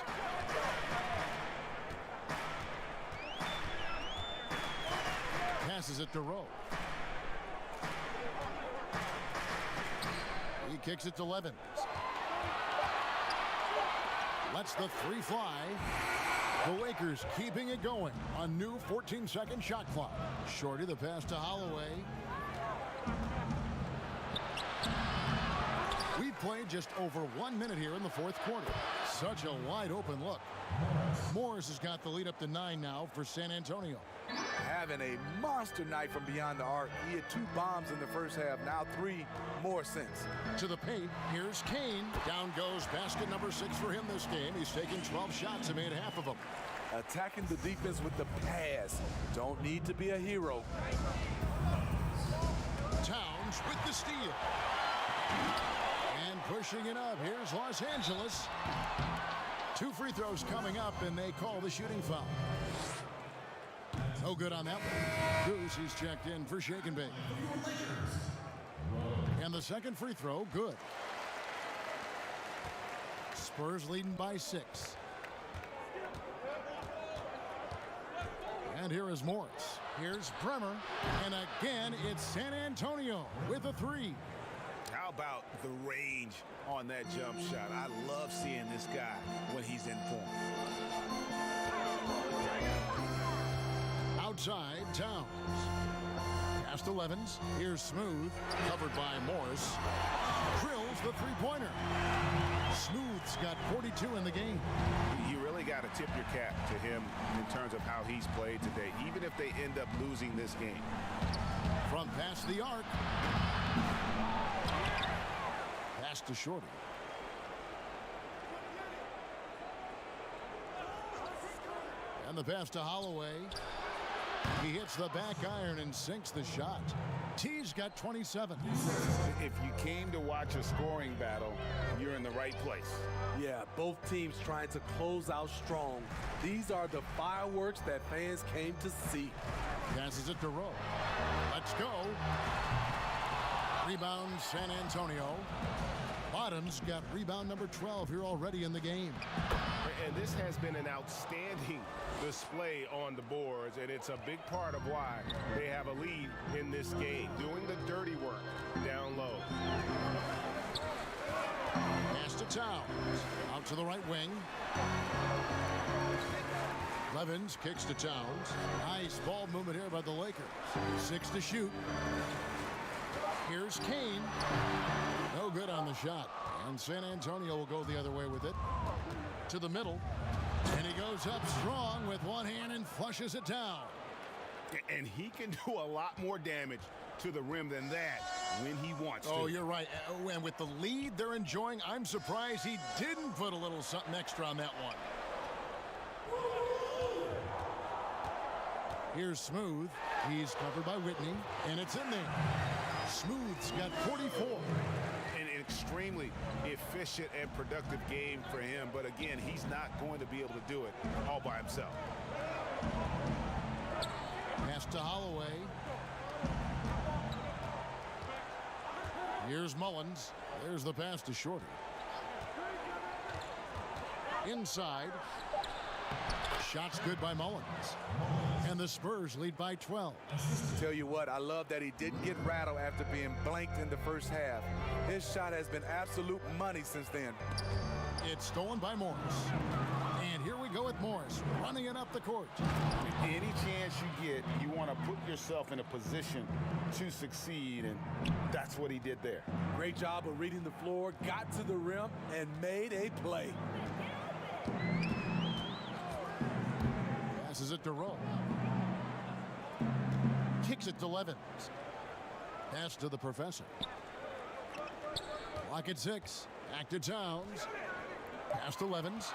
Passes it to Rowe. He kicks it to Levens. Lets the three fly. The Lakers keeping it going. A new 14-second shot clock. Shorty the pass to Holloway. We've played just over 1 minute here in the fourth quarter. Such a wide open look. Morris has got the lead up to 9 now for San Antonio. Having a monster night from beyond the arc. He had 2 bombs in the first half, now 3 more since. To the paint, here's Kane. Down goes basket number 6 for him this game. He's taken 12 shots and made half of them. Attacking the defense with the pass. Don't need to be a hero. Towns with the steal. And pushing it up, here's Los Angeles. 2 free throws coming up, and they call the shooting foul. No good on that one. Goose, he's checked in for Shake and Bake. And the second free throw, good. Spurs leading by 6. And here is Morris. Here's Bremer. And again, it's San Antonio with a 3. How about the range on that jump shot? I love seeing this guy when he's in form. Outside, Towns. Pass to Levens. Here's Smooth. Covered by Morris. Drills the three-pointer. Smooth's got 42 in the game. You really got to tip your cap to him in terms of how he's played today, even if they end up losing this game. From past the arc. Pass to Shorty. And the pass to Holloway. He hits the back iron and sinks the shot. T's got 27. If you came to watch a scoring battle, you're in the right place. Yeah, both teams trying to close out strong. These are the fireworks that fans came to see. Passes it to Rowe. Let's go. Rebound, San Antonio. Bottoms got rebound number 12 here already in the game. And this has been an outstanding display on the boards, and it's a big part of why they have a lead in this game, doing the dirty work down low. Pass to Towns. Out to the right wing. Levens kicks to Towns. Nice ball movement here by the Lakers. 6 to shoot. Here's Kane. No good on the shot. And San Antonio will go the other way with it. To the middle. And he goes up strong with one hand and flushes it down. And he can do a lot more damage to the rim than that when he wants to. Oh, you're right. And with the lead they're enjoying, I'm surprised he didn't put a little something extra on that one. Here's Smooth. He's covered by Whitney, and it's in there. Smooth's got 44. An extremely efficient and productive game for him, but again, he's not going to be able to do it all by himself. Pass to Holloway. Here's Mullins. There's the pass to Shorty. Inside. Shot's good by Mullins. And the Spurs lead by 12. Tell you what, I love that he didn't get rattled after being blanked in the first half. His shot has been absolute money since then. It's stolen by Morris. And here we go with Morris running it up the court. Any chance you get, you want to put yourself in a position to succeed, and that's what he did there. Great job of reading the floor, got to the rim, and made a play. Passes it to Rowe. Kicks it to Levens. Pass to the Professor. Clock at 6. Back to Towns. Pass to Levens.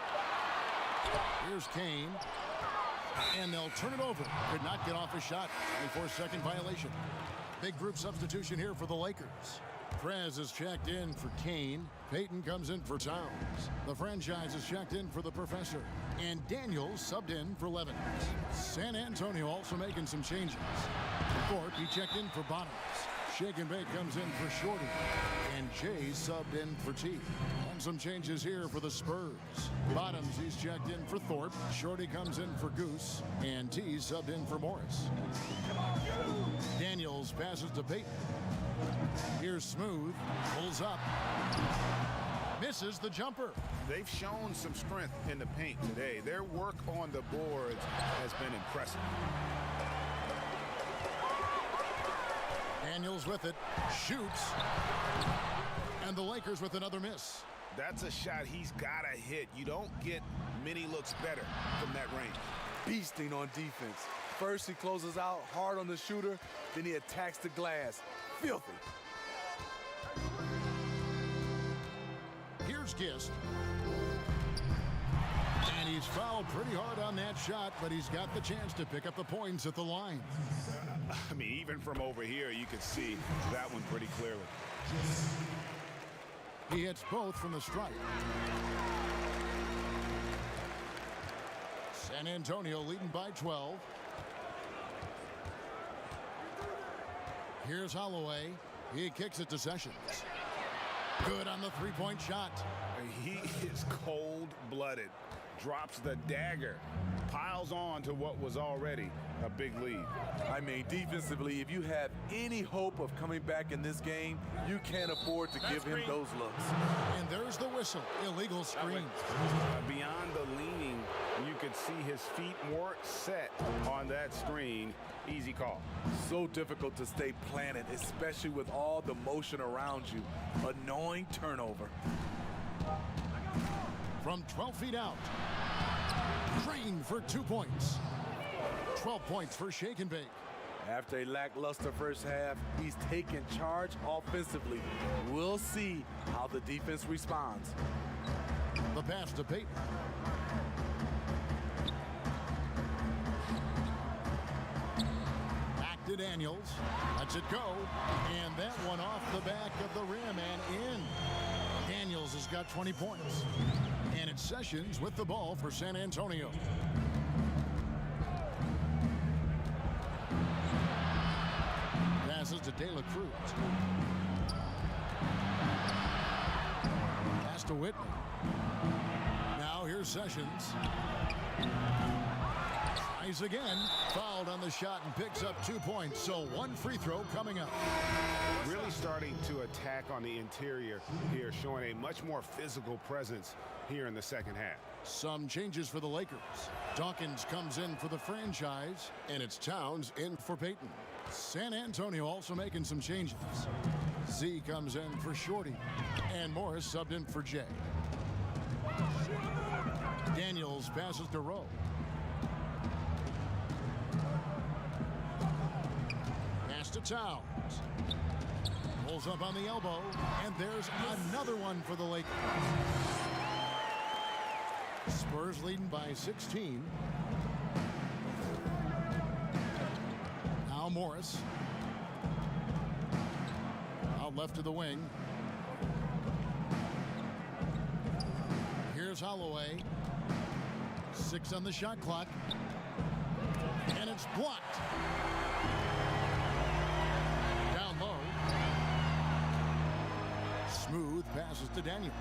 Here's Kane. And they'll turn it over. Could not get off a shot. 24-second violation. Big group substitution here for the Lakers. Prez is checked in for Kane. Payton comes in for Towns. The franchise is checked in for the Professor. And Daniels subbed in for Levens. San Antonio also making some changes. Thorpe, he checked in for Bottoms. Shake and Bake comes in for Shorty. And Jay subbed in for T. And some changes here for the Spurs. Bottoms, he's checked in for Thorpe. Shorty comes in for Goose. And T subbed in for Morris. Daniels passes to Payton. Here's Smooth. Pulls up. Misses the jumper. They've shown some strength in the paint today. Their work on the boards has been impressive. Daniels with it. Shoots. And the Lakers with another miss. That's a shot he's got to hit. You don't get many looks better from that range. Beasting on defense. First he closes out hard on the shooter, then he attacks the glass. Filthy. Here's Gist. And he's fouled pretty hard on that shot, but he's got the chance to pick up the points at the line. I mean, even from over here, you can see that one pretty clearly. He hits both from the stripe. San Antonio leading by 12. Here's Holloway. He kicks it to Sessions. Good on the three-point shot. He is cold-blooded. Drops the dagger. Piles on to what was already a big lead. I mean, defensively, if you have any hope of coming back in this game, you can't afford to give him those looks. And there's the whistle. Illegal screen. Beyond the leaning, you could see his feet more set on that screen. Easy call. So difficult to stay planted, especially with all the motion around you. Annoying turnover. From 12 feet out. Drain for 2 points. 12 points for Shake and Bake. After a lackluster first half, he's taken charge offensively. We'll see how the defense responds. The pass to Payton. to Daniels. Lets it go. And that one off the back of the rim and in. Daniels has got 20 points. And it's Sessions with the ball for San Antonio. Passes to De La Cruz. Pass to Whitney. Now here's Sessions. Tries again. Fouled on the shot and picks up 2 points. So one free throw coming up. Really starting to attack on the interior here, showing a much more physical presence here in the second half. Some changes for the Lakers. Dawkins comes in for the franchise, and it's Towns in for Payton. San Antonio also making some changes. Z comes in for Shorty, and Morris subbed in for Jay. Daniels passes to Rowe. Pass to Towns. Pulls up on the elbow, and there's another one for the Lakers. Spurs leading by 16. Now Morris. Out left to the wing. Here's Holloway. 6 on the shot clock. And it's blocked. Down low. Smooth passes to Daniels.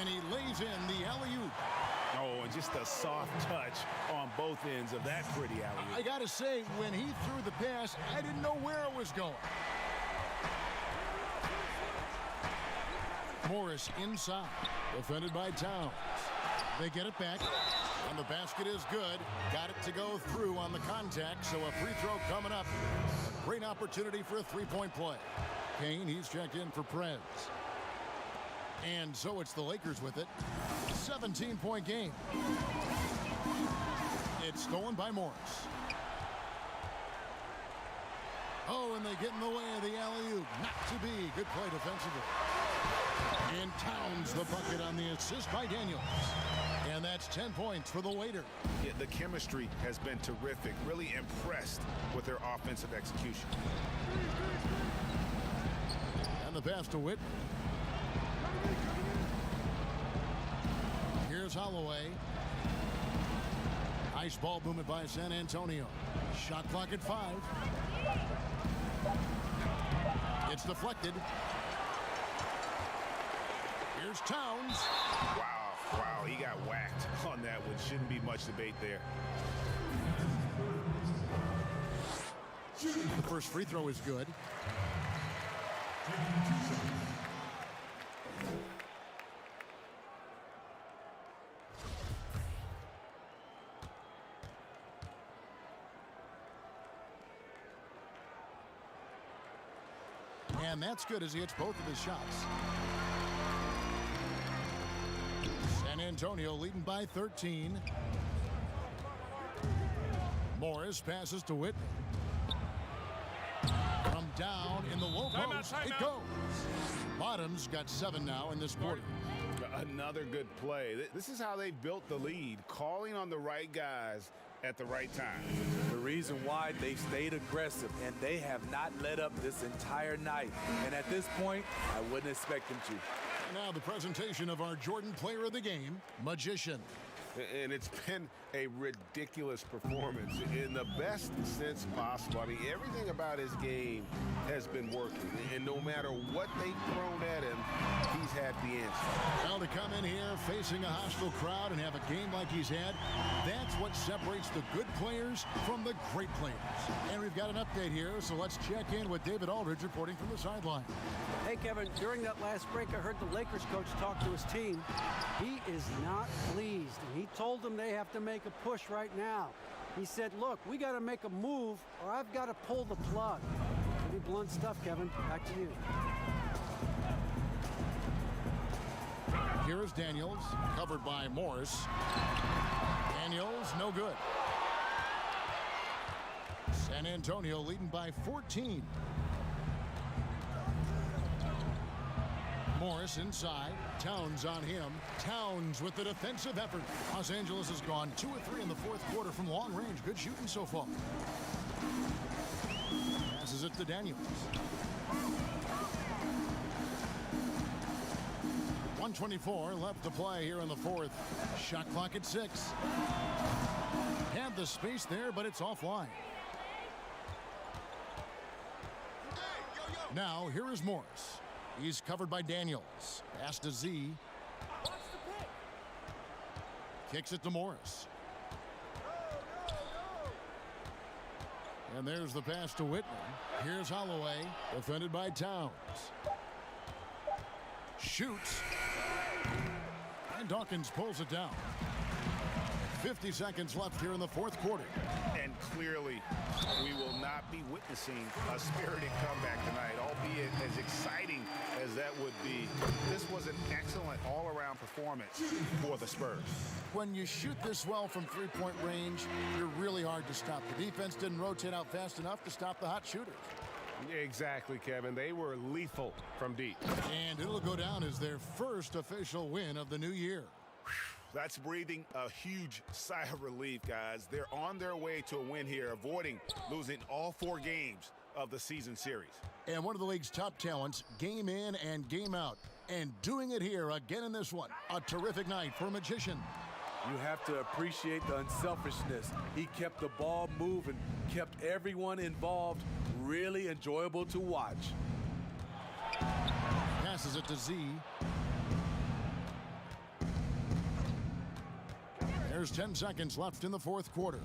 And he lays in the alley-oop. Oh, and just a soft touch on both ends of that pretty alley-oop. I got to say, when he threw the pass, I didn't know where it was going. Morris inside, defended by Towns. They get it back, and the basket is good. Got it to go through on the contact, so a free throw coming up. A great opportunity for a three-point play. Kane, he's checked in for Prez. And so it's the Lakers with it. 17-point game. It's stolen by Morris. Oh, and they get in the way of the alley-oop. Not to be. Good play defensively. And Towns the bucket on the assist by Daniels. And that's 10 points for the waiter. Yeah, the chemistry has been terrific. Really impressed with their offensive execution. And the pass to Whitney. Here's Holloway. Nice ball movement by San Antonio. Shot clock at 5. It's deflected. Here's Towns. Wow, he got whacked on that one. Shouldn't be much debate there. The first free throw is good. And that's good as he hits both of his shots. San Antonio leading by 13. Morris passes to Whitney. From down in the low post, it goes. Bottoms got 7 now in this quarter. Another good play. This is how they built the lead, calling on the right guys at the right time. The reason why they stayed aggressive, and they have not let up this entire night. And at this point, I wouldn't expect them to. And now the presentation of our Jordan Player of the Game, Magician. And it's been a ridiculous performance in the best sense possible. I mean, everything about his game has been working. And no matter what they've thrown at him, he's had the answer. Well, to come in here facing a hostile crowd and have a game like he's had, that's what separates the good players from the great players. And we've got an update here, so let's check in with David Aldridge reporting from the sideline. Hey, Kevin, during that last break, I heard the Lakers coach talk to his team. He is not pleased, and he told them they have to make a push right now. He said, look, we got to make a move, or I've got to pull the plug. Pretty blunt stuff, Kevin. Back to you. Here is Daniels, covered by Morris. Daniels, no good. San Antonio leading by 14. Morris inside. Towns on him. Towns with the defensive effort. Los Angeles has gone 2 of 3 in the fourth quarter from long range. Good shooting so far. Passes it to Daniels. 1:24 left to play here in the fourth. Shot clock at 6. Had the space there, but it's offline. Now, here is Morris. He's covered by Daniels. Pass to Z. Kicks it to Morris. And there's the pass to Whitman. Here's Holloway, defended by Towns. Shoots. And Dawkins pulls it down. 50 seconds left here in the fourth quarter. And clearly, we will not be witnessing a spirited comeback tonight, albeit as exciting as that would be. This was an excellent all-around performance for the Spurs. When you shoot this well from three-point range, you're really hard to stop. The defense didn't rotate out fast enough to stop the hot shooters. Exactly, Kevin. They were lethal from deep. And it'll go down as their first official win of the new year. That's breathing a huge sigh of relief, guys. They're on their way to a win here, avoiding losing all 4 games of the season series. And one of the league's top talents, game in and game out. And doing it here again in this one. A terrific night for Magician. You have to appreciate the unselfishness. He kept the ball moving, kept everyone involved really enjoyable to watch. Passes it to Z. There's 10 seconds left in the fourth quarter.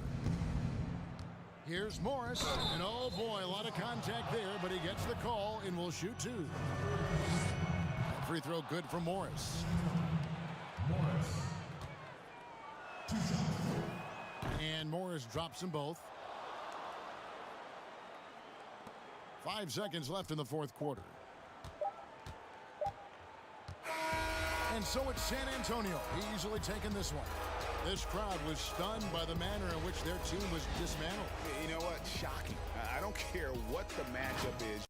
Here's Morris, and oh boy, a lot of contact there, but he gets the call and will shoot 2. Free throw good for Morris. And Morris drops them both. 5 seconds left in the fourth quarter. And so it's San Antonio, easily taking this one. This crowd was stunned by the manner in which their team was dismantled. You know what? Shocking. I don't care what the matchup is.